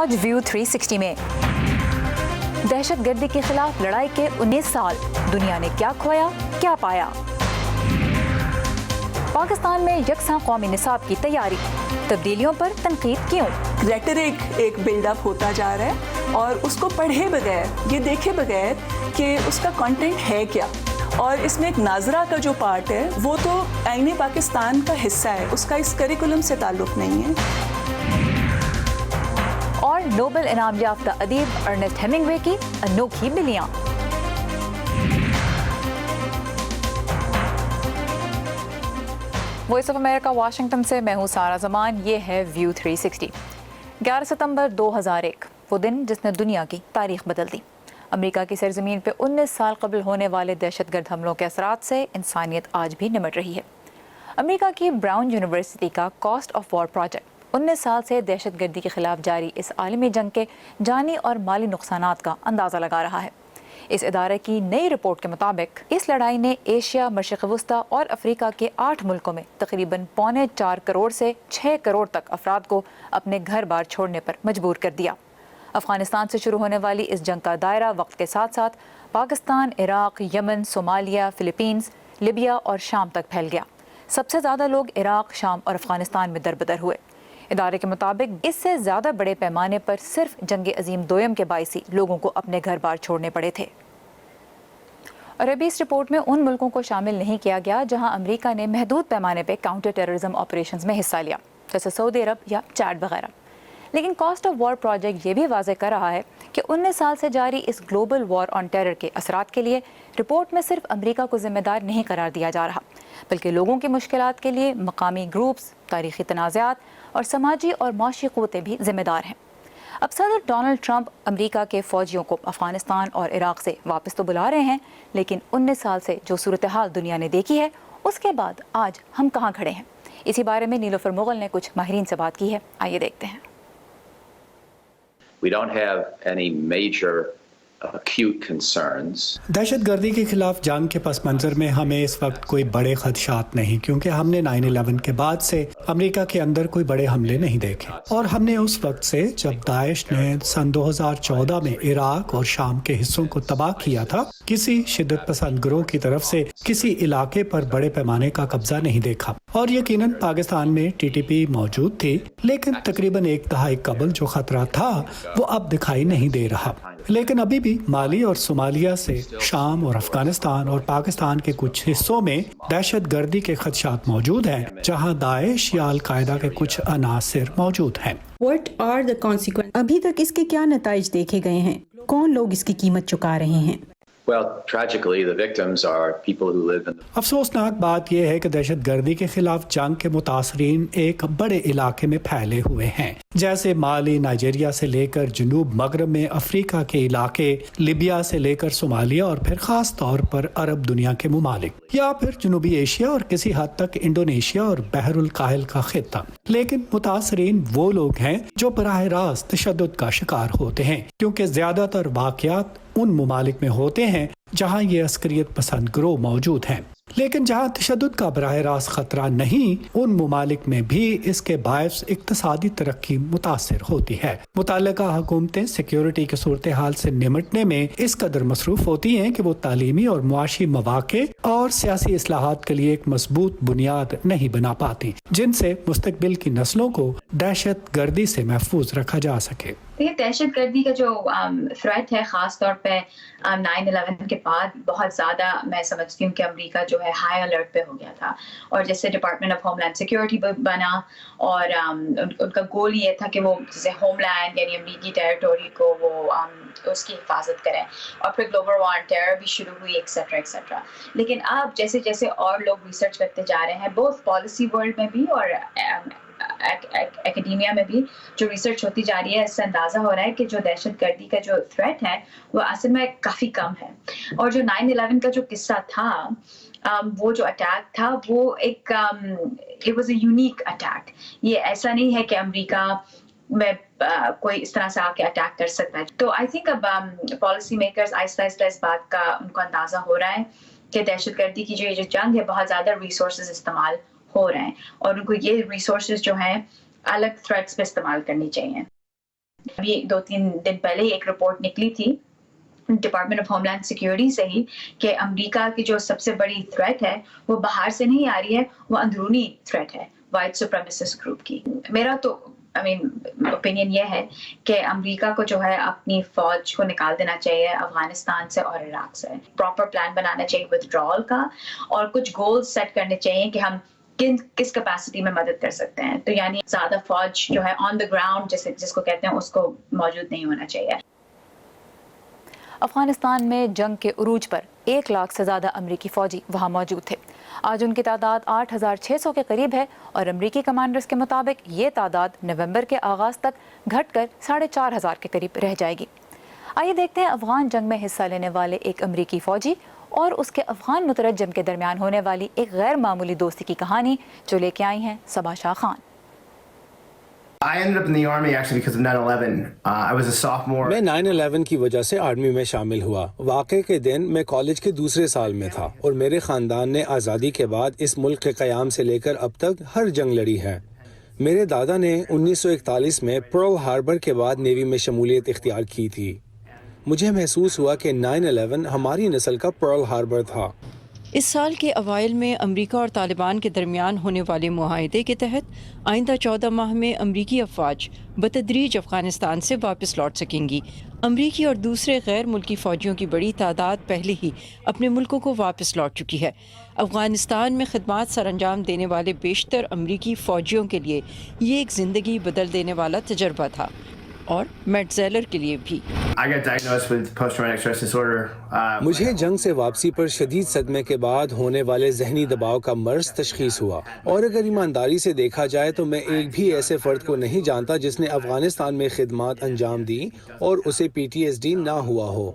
آج ویو 360 میں دہشت گردی کے خلاف لڑائی کے 19 سال، دنیا نے کیا کھویا کیا پایا؟ پاکستان میں یکساں قومی نصاب کی تیاری، تبدیلیوں پر تنقید کیوں؟ ریٹرک ایک بلڈ اپ ہوتا جا رہا ہے اور اس کو پڑھے بغیر، یہ دیکھے بغیر کہ اس کا کنٹینٹ ہے کیا، اور اس میں ایک ناظرہ کا جو پارٹ ہے وہ تو آئین پاکستان کا حصہ ہے، اس کا اس کریکولم سے تعلق نہیں ہے۔ اور نوبل انعام یافتہ ادیب ارنسٹ ہیمنگوے کی انوکھی بلیاں۔ وائس آف امریکہ واشنگٹن سے میں ہوں سارہ زمان، یہ ہے ویو 360۔ 11 ستمبر 2001، وہ دن جس نے دنیا کی تاریخ بدل دی۔ امریکہ کی سرزمین پہ 19 سال قبل ہونے والے دہشت گرد حملوں کے اثرات سے انسانیت آج بھی نمٹ رہی ہے۔ امریکہ کی براؤن یونیورسٹی کا کاسٹ آف وار پروجیکٹ 19 سال سے دہشت گردی کے خلاف جاری اس عالمی جنگ کے جانی اور مالی نقصانات کا اندازہ لگا رہا ہے۔ اس ادارے کی نئی رپورٹ کے مطابق اس لڑائی نے ایشیا، مشرق وسطیٰ اور افریقہ کے 8 ملکوں میں تقریباً 4.25 کروڑ سے 6 کروڑ تک افراد کو اپنے گھر بار چھوڑنے پر مجبور کر دیا۔ افغانستان سے شروع ہونے والی اس جنگ کا دائرہ وقت کے ساتھ ساتھ پاکستان، عراق، یمن، صومالیہ، فلپینز، لیبیا اور شام تک پھیل گیا۔ سب سے زیادہ لوگ عراق، شام اور افغانستان میں دربدر ہوئے۔ ادارے کے مطابق اس سے زیادہ بڑے پیمانے پر صرف جنگ عظیم دوئم کے باعث ہی لوگوں کو اپنے گھر بار چھوڑنے پڑے تھے۔ اور ابھی اس رپورٹ میں ان ملکوں کو شامل نہیں کیا گیا جہاں امریکہ نے محدود پیمانے پہ کاؤنٹر ٹیررزم آپریشنز میں حصہ لیا، جیسے سعودی عرب یا چاڈ وغیرہ۔ لیکن کاسٹ آف وار پروجیکٹ یہ بھی واضح کر رہا ہے کہ 19 سال سے جاری اس گلوبل وار آن ٹیرر کے اثرات کے لیے رپورٹ میں صرف امریکہ کو ذمہ دار نہیں قرار دیا جا رہا، بلکہ لوگوں کی مشکلات کے لیے مقامی گروپس، تاریخی تنازعات اور سماجی اور معاشی قوتیں بھی ذمہ دار ہیں۔ اب صدر ڈونلڈ ٹرمپ امریکہ کے فوجیوں کو افغانستان اور عراق سے واپس تو بلا رہے ہیں، لیکن 19 سال سے جو صورتحال دنیا نے دیکھی ہے اس کے بعد آج ہم کہاں کھڑے ہیں؟ اسی بارے میں نیلوفر مغل نے کچھ ماہرین سے بات کی ہے، آئیے دیکھتے ہیں۔ We don't have any major acute concerns. دہشت گردی کے خلاف جنگ کے پس منظر میں ہمیں اس وقت کوئی بڑے خدشات نہیں، کیونکہ ہم نے 9/11 کے بعد سے امریکہ کے اندر کوئی بڑے حملے نہیں دیکھے، اور ہم نے اس وقت سے جب داعش نے سن 2014 میں عراق اور شام کے حصوں کو تباہ کیا تھا، کسی شدت پسند گروہ کی طرف سے کسی علاقے پر بڑے پیمانے کا قبضہ نہیں دیکھا۔ اور یقیناً پاکستان میں TTP موجود تھی، لیکن تقریباً ایک دہائی قبل جو خطرہ تھا وہ اب دکھائی نہیں دے رہا۔ لیکن ابھی بھی مالی اور صومالیہ سے شام اور افغانستان اور پاکستان کے کچھ حصوں میں دہشت گردی کے خدشات موجود ہیں، جہاں داعش یا القاعدہ کے کچھ عناصر موجود ہیں۔ What are the consequences؟ ابھی تک اس کے کیا نتائج دیکھے گئے ہیں؟ کون لوگ اس کی قیمت چکا رہے ہیں؟ Well, tragically, the victims are people who live in the... افسوسناک بات یہ ہے کہ دہشت گردی کے خلاف جنگ کے متاثرین ایک بڑے علاقے میں پھیلے ہوئے ہیں، جیسے مالی، نائجیریا سے لے کر جنوب مغرب میں افریقہ کے علاقے، لیبیا سے لے کر صومالیہ اور پھر خاص طور پر عرب دنیا کے ممالک، یا پھر جنوبی ایشیا اور کسی حد تک انڈونیشیا اور بحر الکاہل کا خطہ۔ لیکن متاثرین وہ لوگ ہیں جو براہ راست تشدد کا شکار ہوتے ہیں، کیونکہ زیادہ تر واقعات ان ممالک میں ہوتے ہیں جہاں یہ عسکریت پسند گروہ موجود ہیں۔ لیکن جہاں تشدد کا براہ راست خطرہ نہیں، ان ممالک میں بھی اس کے باعث اقتصادی ترقی متاثر ہوتی ہے۔ متعلقہ حکومتیں سیکیورٹی کی صورتحال سے نمٹنے میں اس قدر مصروف ہوتی ہیں کہ وہ تعلیمی اور معاشی مواقع اور سیاسی اصلاحات کے لیے ایک مضبوط بنیاد نہیں بنا پاتی، جن سے مستقبل کی نسلوں کو دہشت گردی سے محفوظ رکھا جا سکے۔ دہشت گردی کا جو تھریٹ ہے، خاص طور پہ 9/11 کے بعد بہت زیادہ میں سمجھتی ہوں کہ امریکہ جو ہے ہائی الرٹ پہ ہو گیا تھا، اور جیسے department of homeland security بنا، اور ان کا گول یہ تھا کہ وہ جیسے ہوم لینڈ یعنی امریکی ٹیریٹوری کو وہ اس کی حفاظت کریں، اور پھر گلوبل وار آن ٹیرر بھی شروع ہوئی ایکسیٹرا ایکسیٹرا۔ لیکن اب جیسے جیسے اور لوگ ریسرچ کرتے جا رہے ہیں، بوتھ پالیسی ورلڈ میں بھی اور اکیڈیمیا میں بھی جو ریسرچ ہوتی جا رہی ہے، اس سے اندازہ ہو رہا ہے کہ جو دہشت گردی کا جو تھریٹ ہے وہ اصل میں کافی کم ہے۔ اور جو 9/11 کا جو قصہ تھا، وہ جو اٹیک تھا وہ ایک it was a unique attack۔ یہ ایسا نہیں ہے کہ امریکہ میں کوئی اس طرح سے آ کے اٹیک کر سکتا ہے۔ تو آئی تھنک اب پالیسی میکرز آہستہ آہستہ اس بات کا ان کو اندازہ ہو رہا ہے کہ دہشت گردی کی جو جنگ ہے، بہت زیادہ ریسورسز استعمال ہو رہے ہیں، اور ان کو یہ ریسورسز جو ہیں الگ تھریٹس پہ استعمال کرنی چاہیے۔ ابھی 2-3 دن پہلے ایک رپورٹ نکلی تھی department of homeland security سے ہی کہ امریکہ کی جو سب سے بڑی تھریٹ ہے وہ باہر سے نہیں آ رہی ہے، وہ اندرونی تھریٹ ہے وائٹ سپریمیسسٹ گروپ کی. میرا تو اوپینین یہ ہے کہ امریکہ کو جو ہے اپنی فوج کو نکال دینا چاہیے افغانستان سے اور عراق سے. پراپر پلان بنانا چاہیے ودرال کا، اور کچھ گولز سیٹ کرنے چاہیے کہ ہم کس کیپیسٹی میں مدد کر سکتے ہیں. تو یعنی زیادہ فوج جو ہے آن دا گراؤنڈ جس کو کہتے ہیں اس کو موجود نہیں ہونا چاہیے. افغانستان میں جنگ کے عروج پر 1 لاکھ سے زیادہ امریکی فوجی وہاں موجود تھے. آج ان کی تعداد 8600 کے قریب ہے، اور امریکی کمانڈرز کے مطابق یہ تعداد نومبر کے آغاز تک گھٹ کر 4500 کے قریب رہ جائے گی. آئیے دیکھتے ہیں افغان جنگ میں حصہ لینے والے ایک امریکی فوجی اور اس کے افغان مترجم کے درمیان ہونے والی ایک غیر معمولی دوستی کی کہانی، جو لے کے آئی ہیں Saba Shah Khan. I ended up in the army actually because of 9/11. I was a sophomore. میں 9/11 کی وجہ سے آرمی میں شامل ہوا. واقعے کے دن میں کالج کے دوسرے سال میں تھا، اور میرے خاندان نے آزادی کے بعد اس ملک کے قیام سے لے کر اب تک ہر جنگ لڑی ہے. میرے دادا نے 1941 میں پرل ہاربر کے بعد نیوی میں شمولیت اختیار کی تھی. مجھے محسوس ہوا کہ 9/11 ہماری نسل کا پرل ہاربر تھا. اس سال کے اوائل میں امریکہ اور طالبان کے درمیان ہونے والے معاہدے کے تحت آئندہ 14 ماہ میں امریکی افواج بتدریج افغانستان سے واپس لوٹ سکیں گی. امریکی اور دوسرے غیر ملکی فوجیوں کی بڑی تعداد پہلے ہی اپنے ملکوں کو واپس لوٹ چکی ہے. افغانستان میں خدمات سر انجام دینے والے بیشتر امریکی فوجیوں کے لیے یہ ایک زندگی بدل دینے والا تجربہ تھا، اور میٹ زیلر کے لیے بھی. I got diagnosed with post-traumatic stress disorder. مجھے جنگ سے واپسی پر شدید صدمے کے بعد ہونے والے ذہنی دباؤ کا مرض تشخیص ہوا، اور اگر ایمانداری سے دیکھا جائے تو میں ایک بھی ایسے فرد کو نہیں جانتا جس نے افغانستان میں خدمات انجام دی اور اسے PTSD نہ ہوا ہو.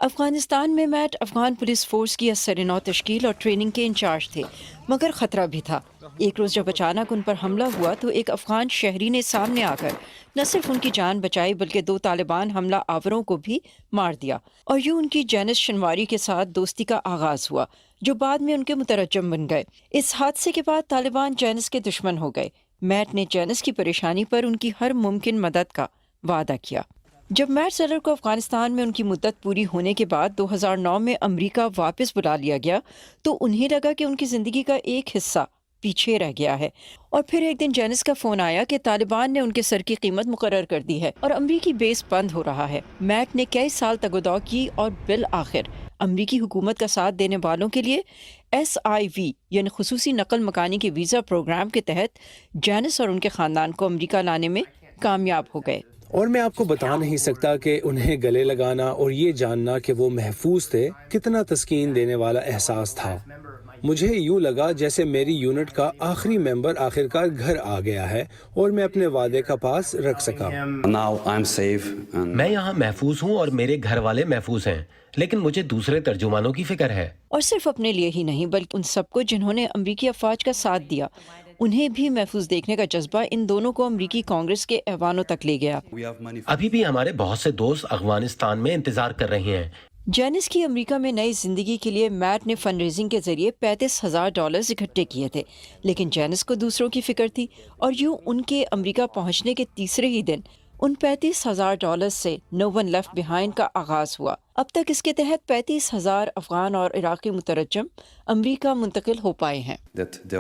افغانستان میں میٹ افغان پولیس فورس کی اثر نو تشکیل اور ٹریننگ کے انچارج تھے، مگر خطرہ بھی تھا. ایک روز جب اچانک ان پر حملہ ہوا تو ایک افغان شہری نے سامنے آ کر نہ صرف ان کی جان بچائی بلکہ 2 طالبان حملہ آوروں کو بھی مار دیا، اور یوں ان کی جینس شنواری کے ساتھ دوستی کا آغاز ہوا، جو بعد میں ان کے مترجم بن گئے. اس حادثے کے بعد طالبان جینس کے دشمن ہو گئے. میٹ نے جینس کی پریشانی پر ان کی ہر ممکن مدد کا وعدہ کیا. جب میٹ زیلر کو افغانستان میں ان کی مدت پوری ہونے کے بعد 2009 میں امریکہ واپس بلا لیا گیا تو انہیں لگا کہ ان کی زندگی کا ایک حصہ پیچھے رہ گیا ہے. اور پھر ایک دن جینس کا فون آیا کہ طالبان نے ان کے سر کی قیمت مقرر کر دی ہے اور امریکی بیس بند ہو رہا ہے. میٹ نے کئی سال تگودو کی اور بالآخر امریکی حکومت کا ساتھ دینے والوں کے لیے SIV یعنی خصوصی نقل مکانی کے ویزا پروگرام کے تحت جینس اور ان کے خاندان کو امریکہ لانے میں کامیاب ہو گئے. اور میں آپ کو بتا نہیں سکتا کہ انہیں گلے لگانا اور یہ جاننا کہ وہ محفوظ تھے کتنا تسکین دینے والا احساس تھا. مجھے یوں لگا جیسے میری یونٹ کا آخری ممبر آخرکار گھر آ گیا ہے اور میں اپنے وعدے کا پاس رکھ سکا. میں یہاں محفوظ ہوں اور میرے گھر والے محفوظ ہیں، لیکن مجھے دوسرے ترجمانوں کی فکر ہے. اور صرف اپنے لیے ہی نہیں بلکہ ان سب کو جنہوں نے امریکی افواج کا ساتھ دیا، انہیں بھی محفوظ دیکھنے کا جذبہ ان دونوں کو امریکی کانگریس کے ایوانوں تک لے گیا. ابھی بھی ہمارے بہت سے دوست افغانستان میں انتظار کر رہے ہیں. جینس کی امریکہ میں نئی زندگی کے لیے میٹ نے فنڈ ریزنگ کے ذریعے $35,000 اکٹھے کیے تھے، لیکن جینس کو دوسروں کی فکر تھی، اور یوں ان کے امریکہ پہنچنے کے تیسرے ہی دن ان $35,000 سے No One Left Behind کا آغاز ہوا. اب تک اس کے تحت 35,000 افغان اور عراقی مترجم امریکہ منتقل ہو پائے ہیں.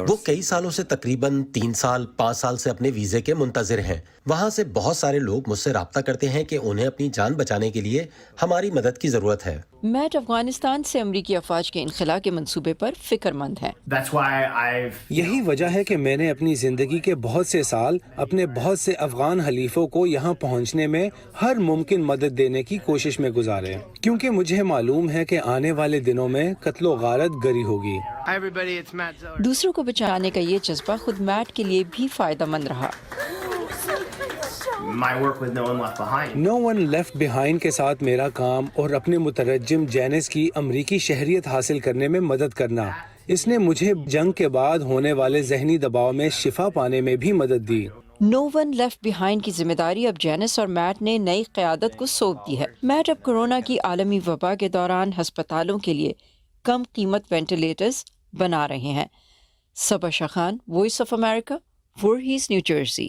وہ کئی سالوں سے تقریباً 3 سال 5 سال سے اپنے ویزے کے منتظر ہیں. وہاں سے بہت سارے لوگ مجھ سے رابطہ کرتے ہیں کہ انہیں اپنی جان بچانے کے لیے ہماری مدد کی ضرورت ہے. میٹ افغانستان سے امریکی افواج کے انخلاء کے منصوبے پر فکر مند ہیں. یہی وجہ ہے کہ میں نے اپنی زندگی کے بہت سے سال اپنے بہت سے افغان حلیفوں کو یہاں پہنچنے میں ہر ممکن مدد دینے کی کوشش میں گزارے، کیونکہ مجھے معلوم ہے کہ آنے والے دنوں میں قتل و غارت گری ہوگی. دوسروں کو بچانے کا یہ جذبہ خود میٹ کے لیے بھی فائدہ مند رہا. No One Left Behind کے ساتھ میرا کام اور اپنے مترجم جینس کی امریکی شہریت حاصل کرنے میں مدد کرنا، اس نے مجھے جنگ کے بعد ہونے والے ذہنی دباؤ میں شفا پانے میں بھی مدد دی. No One Left Behind کی ذمہ داری اب جینس اور میٹ نے نئی قیادت کو سونپ دی ہے. میٹ اب کورونا کی عالمی وبا کے دوران ہسپتالوں کے لیے کم قیمت وینٹیلیٹرز بنا رہے ہیں. Saba Shah Khan, voice of America, Voorhees, New Jersey.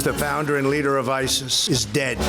The founder and leader of ISIS is dead.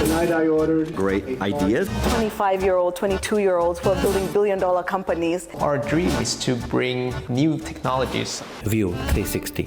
Tonight I ordered Great ideas. 25-year-old, 22-year-olds who are building billion-dollar companies. Our dream is to bring new technologies. View 360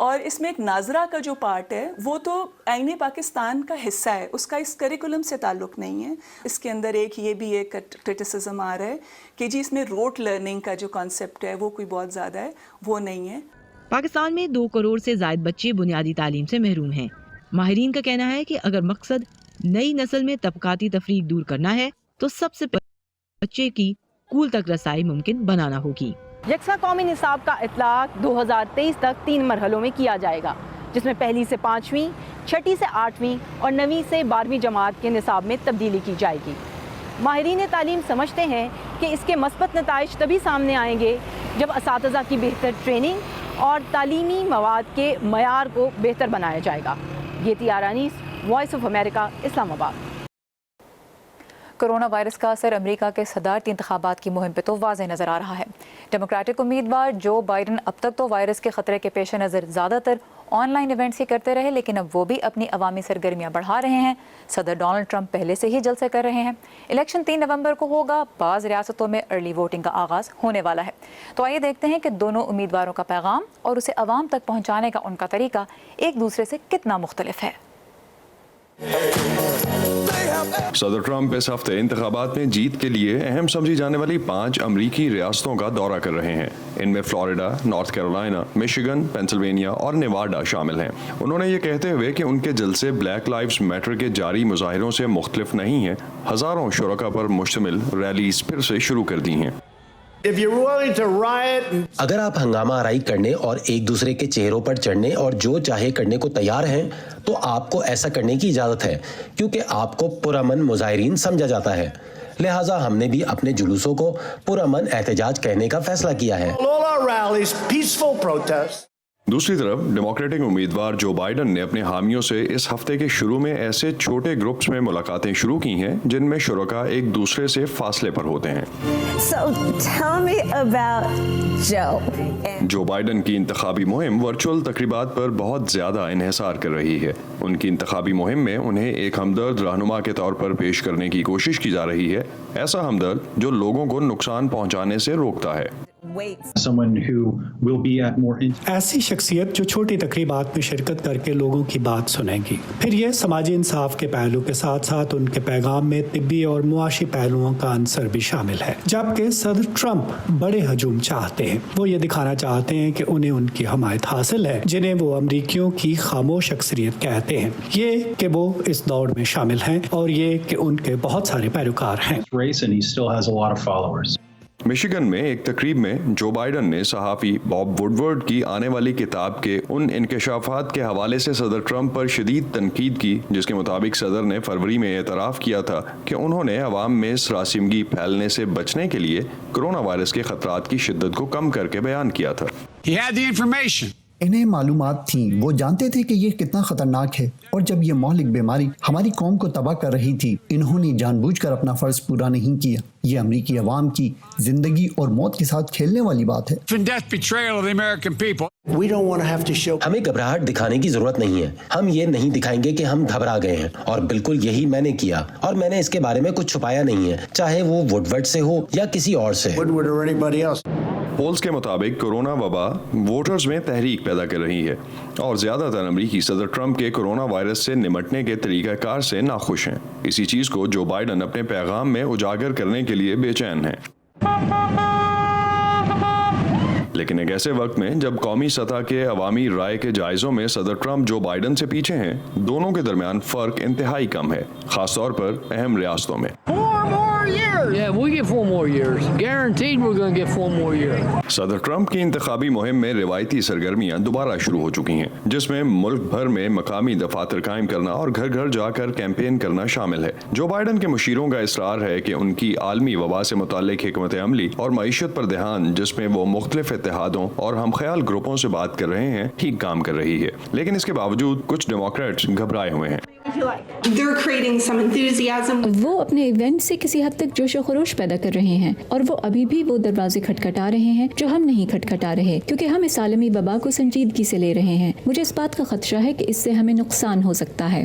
اور اس میں ایک ناظرہ کا جو part ہے وہ تو آئین پاکستان کا حصہ ہے، اس کا اس کریکولم سے تعلق نہیں ہے. اس کے اندر یہ بھی ایک کرٹیسزم آ رہا ہے کہ جی اس میں روٹ لرننگ کا جو کانسیپٹ ہے وہ کوئی بہت زیادہ ہے، وہ نہیں ہے. پاکستان میں 2 کروڑ سے زائد بچے بنیادی تعلیم سے محروم ہیں. ماہرین کا کہنا ہے کہ اگر مقصد نئی نسل میں طبقاتی تفریق دور کرنا ہے تو سب سے پہلے بچے کی اسکول تک رسائی ممکن بنانا ہوگی. یکساں قومی نصاب کا اطلاق 2023 تک 3 مرحلوں میں کیا جائے گا، جس میں پہلی سے 5ویں، چھٹی سے 8ویں اور 9ویں سے 12ویں جماعت کے نصاب میں تبدیلی کی جائے گی. ماہرین تعلیم سمجھتے ہیں کہ اس کے مثبت نتائج تبھی سامنے آئیں گے جب اساتذہ کی بہتر ٹریننگ اور تعلیمی مواد کے معیار کو بہتر بنایا جائے گا. گیتی آرانیس، وائس آف امریکہ، اسلام آباد. کورونا وائرس کا اثر امریکہ کے صدارتی انتخابات کی مہم پہ تو واضح نظر آ رہا ہے. ڈیموکریٹک امیدوار جو بائیڈن اب تک تو وائرس کے خطرے کے پیش نظر زیادہ تر آن لائن ایونٹس ہی کرتے رہے، لیکن اب وہ بھی اپنی عوامی سرگرمیاں بڑھا رہے ہیں. صدر ڈونلڈ ٹرمپ پہلے سے ہی جلسے کر رہے ہیں. الیکشن 3 نومبر کو ہوگا. بعض ریاستوں میں ارلی ووٹنگ کا آغاز ہونے والا ہے. تو آئیے دیکھتے ہیں کہ دونوں امیدواروں کا پیغام اور اسے عوام تک پہنچانے کا ان کا طریقہ ایک دوسرے سے کتنا مختلف ہے. صدر ٹرمپ اس ہفتے انتخابات میں جیت کے لیے اہم سمجھی جانے والی 5 امریکی ریاستوں کا دورہ کر رہے ہیں. ان میں فلوریڈا، نارتھ کیرولائنا، میشیگن، پینسلوینیا اور نیواڈا شامل ہیں. انہوں نے یہ کہتے ہوئے کہ ان کے جلسے بلیک لائیوز میٹر کے جاری مظاہروں سے مختلف نہیں ہیں، ہزاروں شرکاء پر مشتمل ریلیز پھر سے شروع کر دی ہیں. اگر آپ ہنگامہ آرائی کرنے اور ایک دوسرے کے چہروں پر چڑھنے اور جو چاہے کرنے کو تیار ہیں تو آپ کو ایسا کرنے کی اجازت ہے، کیونکہ آپ کو پرامن مظاہرین سمجھا جاتا ہے. لہٰذا ہم نے بھی اپنے جلوسوں کو پرامن احتجاج کہنے کا فیصلہ کیا ہے. دوسری طرف ڈیموکریٹک امیدوار جو بائیڈن نے اپنے حامیوں سے اس ہفتے کے شروع میں ایسے چھوٹے گروپس میں ملاقاتیں شروع کی ہیں جن میں شرکاء ایک دوسرے سے فاصلے پر ہوتے ہیں. جو بائیڈن کی انتخابی مہم ورچوئل تقریبات پر بہت زیادہ انحصار کر رہی ہے. ان کی انتخابی مہم میں انہیں ایک ہمدرد رہنما کے طور پر پیش کرنے کی کوشش کی جا رہی ہے، ایسا ہمدرد جو لوگوں کو نقصان پہنچانے سے روکتا ہے. ایسی شخصیت جو چھوٹی تقریبات میں شرکت کر کے لوگوں کی بات سنیں گی. پھر یہ سماجی انصاف کے پہلو کے ساتھ ساتھ ان کے پیغام میں طبی اور معاشی پہلوؤں کا عنصر بھی شامل ہے. جبکہ صدر ٹرمپ بڑے ہجوم چاہتے ہیں. وہ یہ دکھانا چاہتے ہیں کہ انہیں ان کی حمایت حاصل ہے جنہیں وہ امریکیوں کی خاموش اکثریت کہتے ہیں. یہ کہ وہ اس دوڑ میں شامل ہیں اور یہ کہ ان کے بہت سارے پیروکار ہیں. میشیگن میں ایک تقریب میں جو بائیڈن نے صحافی باب ووڈورڈ کی آنے والی کتاب کے ان انکشافات کے حوالے سے صدر ٹرمپ پر شدید تنقید کی، جس کے مطابق صدر نے فروری میں اعتراف کیا تھا کہ انہوں نے عوام میں سراسیمگی پھیلنے سے بچنے کے لیے کرونا وائرس کے خطرات کی شدت کو کم کر کے بیان کیا تھا. انہیں معلومات تھیں، وہ جانتے تھے کہ یہ کتنا خطرناک ہے، اور جب یہ مہلک بیماری ہماری قوم کو تباہ کر رہی تھی انہوں نے جان بوجھ کر اپنا فرض پورا نہیں کیا. یہ امریکی عوام کی زندگی اور موت کے ساتھ کھیلنے والی بات ہے. ہمیں گھبراہٹ دکھانے کی ضرورت نہیں ہے. ہم یہ نہیں دکھائیں گے کہ ہم گھبرا گئے ہیں، اور بالکل یہی میں نے کیا، اور میں نے اس کے بارے میں کچھ چھپایا نہیں ہے، چاہے وہ ووڈورڈ سے ہو یا کسی اور سے. پولز کے مطابق کورونا وبا ووٹرز میں تحریک پیدا کر رہی ہے، اور زیادہ تر امریکی صدر ٹرمپ کے کورونا وائرس سے نمٹنے کے طریقہ کار سے ناخوش ہیں. اسی چیز کو جو بائیڈن اپنے پیغام میں اجاگر کرنے کے لیے بے چین ہیں. لیکن ایک ایسے وقت میں جب قومی سطح کے عوامی رائے کے جائزوں میں صدر ٹرمپ جو بائیڈن سے پیچھے ہیں، دونوں کے درمیان فرق انتہائی کم ہے، خاص طور پر اہم ریاستوں میں. صدر ٹرمپ کی انتخابی مہم میں روایتی سرگرمیاں دوبارہ شروع ہو چکی ہیں، جس میں ملک بھر میں مقامی دفاتر قائم کرنا اور گھر گھر جا کر کیمپین کرنا شامل ہے. جو بائیڈن کے مشیروں کا اصرار ہے کہ ان کی عالمی وبا سے متعلق حکمت عملی اور معیشت پر دھیان، جس میں وہ مختلف اتحادوں اور ہم خیال گروپوں سے بات کر رہے ہیں، ٹھیک کام کر رہی ہے. لیکن اس کے باوجود کچھ ڈیموکریٹس گھبرائے ہوئے ہیں. وہ اپنے ایونٹ سے کسی حد تک جوش و خروش پیدا کر رہے ہیں، اور وہ ابھی بھی وہ دروازے کھٹکھٹا رہے ہیں جو ہم نہیں کھٹکھٹا رہے، کیونکہ ہم اس عالمی وبا کو سنجیدگی سے لے رہے ہیں. مجھے اس بات کا خدشہ ہے کہ اس سے ہمیں نقصان ہو سکتا ہے.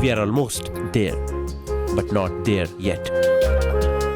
We are almost there, but not there yet.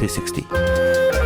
360